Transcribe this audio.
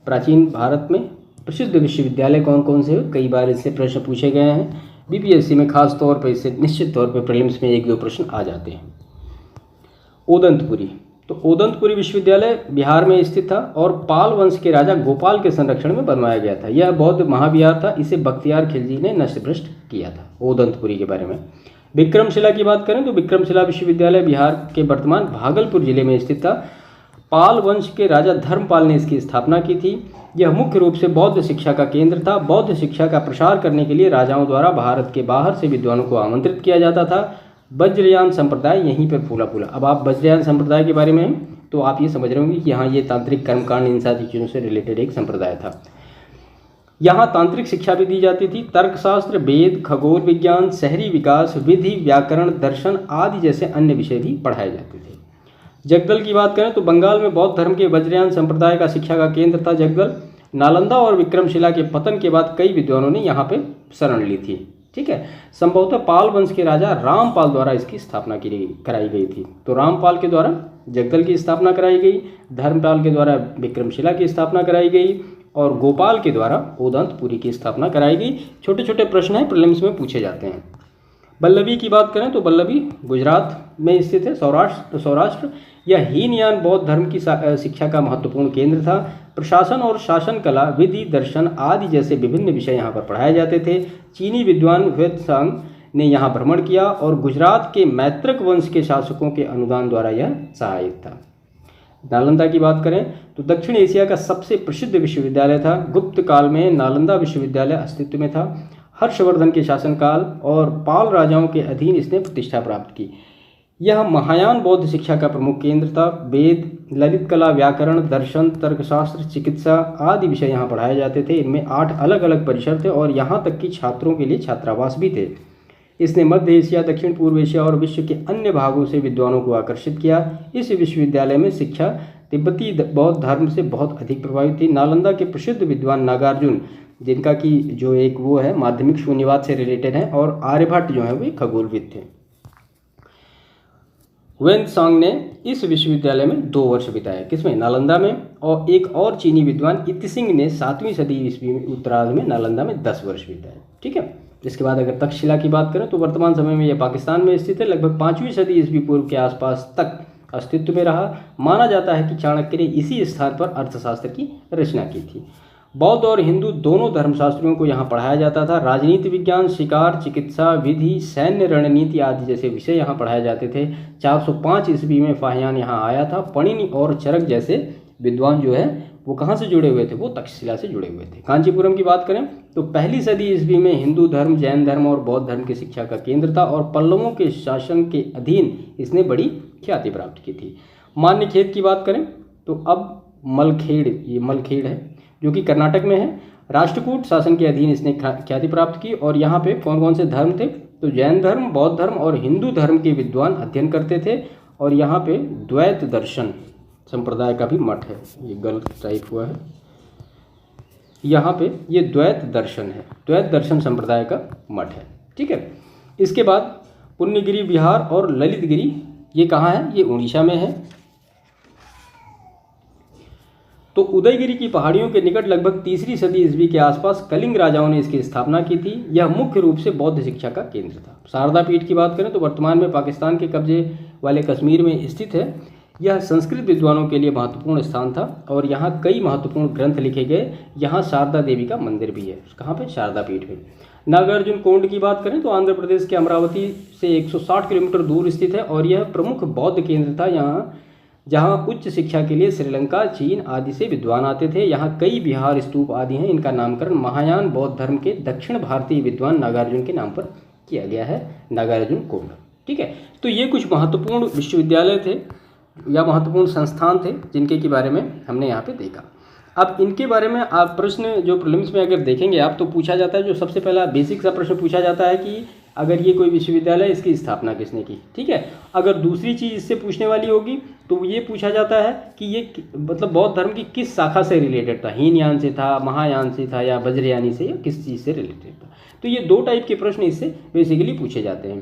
प्राचीन भारत में प्रसिद्ध विश्वविद्यालय कौन कौन से, कई बार इससे प्रश्न पूछे गए हैं। बीपीएससी में खास तौर पर इससे निश्चित तौर पर प्रीलिम्स में 1-2 प्रश्न आ जाते हैं। ओदंतपुरी, तो ओदंतपुरी विश्वविद्यालय बिहार में स्थित था और पाल वंश के राजा गोपाल के संरक्षण में बनवाया गया था। यह बौद्ध महाविहार था, इसे बख्तियार खिलजी ने नष्ट भ्रष्ट किया था। ओदंतपुरी के बारे में। विक्रमशिला की बात करें तो विक्रमशिला विश्वविद्यालय बिहार के वर्तमान भागलपुर जिले में स्थित था। पाल वंश के राजा धर्मपाल ने इसकी स्थापना की थी। यह मुख्य रूप से बौद्ध शिक्षा का केंद्र था। बौद्ध शिक्षा का प्रसार करने के लिए राजाओं द्वारा भारत के बाहर से विद्वानों को आमंत्रित किया जाता था। वज्रयान संप्रदाय यहीं पर फूला फूला। अब आप वज्रयान संप्रदाय के बारे में तो आप ये समझ रहे होंगे कि यहाँ ये तांत्रिक कर्मकांड इन सारी चीज़ों से रिलेटेड एक संप्रदाय था। यहाँ तांत्रिक शिक्षा भी दी जाती थी। तर्कशास्त्र, वेद, खगोल विज्ञान, शहरी विकास, विधि, व्याकरण, दर्शन आदि जैसे अन्य विषय भी पढ़ाए जाते थे। जगदल की बात करें तो बंगाल में बौद्ध धर्म के वज्रयान संप्रदाय का शिक्षा का केंद्र था जगदल। नालंदा और विक्रमशिला के पतन के बाद कई विद्वानों ने यहाँ पे शरण ली थी। ठीक है, संभवतः पाल वंश के राजा रामपाल द्वारा इसकी स्थापना कराई गई थी। तो रामपाल के द्वारा जगदल की स्थापना कराई गई, धर्मपाल के द्वारा विक्रमशिला की स्थापना कराई गई और गोपाल के द्वारा ओदंतपुरी की स्थापना कराई गई। छोटे छोटे प्रश्न हैं, प्रीलिम्स में पूछे जाते हैं। वल्लभी की बात करें तो वल्लभी गुजरात में स्थित है। सौराष्ट्र यह हीनयान बौद्ध धर्म की शिक्षा का महत्वपूर्ण केंद्र था। प्रशासन और शासन कला, विधि, दर्शन आदि जैसे विभिन्न विषय यहाँ पर पढ़ाए जाते थे। चीनी विद्वान ह्वेत्सांग ने यहाँ भ्रमण किया और गुजरात के मैत्रक वंश के शासकों के अनुदान द्वारा यह सहायक था। नालंदा की बात करें तो दक्षिण एशिया का सबसे प्रसिद्ध विश्वविद्यालय था। गुप्त काल में नालंदा विश्वविद्यालय अस्तित्व में था। हर्षवर्धन के शासनकाल और पाल राजाओं के अधीन इसने प्रतिष्ठा प्राप्त की। यह महायान बौद्ध शिक्षा का प्रमुख केंद्र था। वेद, ललित कला, व्याकरण, दर्शन, तर्कशास्त्र, चिकित्सा आदि विषय यहाँ पढ़ाए जाते थे। इनमें 8 अलग अलग परिसर थे और यहाँ तक कि छात्रों के लिए छात्रावास भी थे। इसने मध्य एशिया, दक्षिण पूर्व एशिया और विश्व के अन्य भागों से विद्वानों को आकर्षित किया। इस विश्वविद्यालय में शिक्षा तिब्बती बौद्ध धर्म से बहुत अधिक प्रभावित थी। नालंदा के प्रसिद्ध विद्वान नागार्जुन, जिनका कि जो एक वो है माध्यमिक शून्यवाद से रिलेटेड है, और आर्यभट्ट जो है वो खगोलविद थे। ह्वेत्सांग ने इस विश्वविद्यालय में 2 वर्ष बिताए। किसमें? नालंदा में। और एक और चीनी विद्वान इत्सिंग ने 7वीं सदी ईस्वी में उत्तरार्ध में नालंदा में 10 वर्ष बिताए। ठीक है। इसके बाद अगर तक्षशिला की बात करें तो वर्तमान समय में यह पाकिस्तान में स्थित है। लगभग 5वीं सदी ईस्वी पूर्व के आसपास तक अस्तित्व में रहा। माना जाता है कि चाणक्य ने इसी स्थान पर अर्थशास्त्र की रचना की थी। बौद्ध और हिंदू दोनों धर्मशास्त्रियों को यहाँ पढ़ाया जाता था। राजनीति विज्ञान, शिकार, चिकित्सा, विधि, सैन्य रणनीति आदि जैसे विषय यहाँ पढ़ाए जाते थे। 405 ईस्वी में फाहियान यहाँ आया था। पणिनि और चरक जैसे विद्वान जो है वो कहाँ से जुड़े हुए थे? वो तक्षशिला से जुड़े हुए थे। कांचीपुरम की बात करें तो 1ली सदी ईस्वी में हिंदू धर्म, जैन धर्म और बौद्ध धर्म की शिक्षा का केंद्र था और पल्लवों के शासन के अधीन इसने बड़ी ख्याति प्राप्त की थी। मान्यखेड की बात करें तो अब मलखेड़, ये मलखेड़ है जो कि कर्नाटक में है। राष्ट्रकूट शासन के अधीन इसने ख्याति प्राप्त की और यहाँ पे कौन कौन से धर्म थे? तो जैन धर्म, बौद्ध धर्म और हिंदू धर्म के विद्वान अध्ययन करते थे। और यहाँ पे द्वैत दर्शन संप्रदाय का भी मठ है। ये गलत टाइप हुआ है, यहाँ पे ये द्वैत दर्शन है, द्वैत दर्शन संप्रदाय का मठ है। ठीक है। इसके बाद पुण्यगिरी विहार और ललितगिरी, ये कहाँ है? ये उड़ीसा में है। तो उदयगिरी की पहाड़ियों के निकट लगभग 3री सदी ईस्वी के आसपास कलिंग राजाओं ने इसकी स्थापना की थी। यह मुख्य रूप से बौद्ध शिक्षा का केंद्र था। शारदा पीठ की बात करें तो वर्तमान में पाकिस्तान के कब्जे वाले कश्मीर में स्थित है। यह संस्कृत विद्वानों के लिए महत्वपूर्ण स्थान था और यहाँ कई महत्वपूर्ण ग्रंथ लिखे गए। यहाँ शारदा देवी का मंदिर भी है। कहाँ पे? शारदा पीठ में। नागार्जुन कोंड की बात करें तो आंध्र प्रदेश के अमरावती से 160 किलोमीटर दूर स्थित है और यह प्रमुख बौद्ध केंद्र था। यहाँ जहाँ उच्च शिक्षा के लिए श्रीलंका, चीन आदि से विद्वान आते थे। यहाँ कई विहार, स्तूप आदि हैं। इनका नामकरण महायान बौद्ध धर्म के दक्षिण भारतीय विद्वान नागार्जुन के नाम पर किया गया है, नागार्जुन कोंड। ठीक है। तो ये कुछ महत्वपूर्ण विश्वविद्यालय थे या महत्वपूर्ण संस्थान थे जिनके के बारे में हमने यहाँ पे देखा। अब इनके बारे में आप प्रश्न जो प्रीलिम्स में अगर देखेंगे आप तो पूछा जाता है, जो सबसे पहला बेसिक सा प्रश्न पूछा जाता है कि अगर ये कोई विश्वविद्यालय, इसकी स्थापना किसने की? ठीक है। अगर दूसरी चीज़ इससे पूछने वाली होगी तो ये पूछा जाता है कि ये मतलब बौद्ध धर्म की किस शाखा से रिलेटेड था? हीनयान से था, महायान से था या वज्रयानी से, या किस चीज़ से रिलेटेड था? तो ये 2 टाइप के प्रश्न इससे बेसिकली पूछे जाते हैं।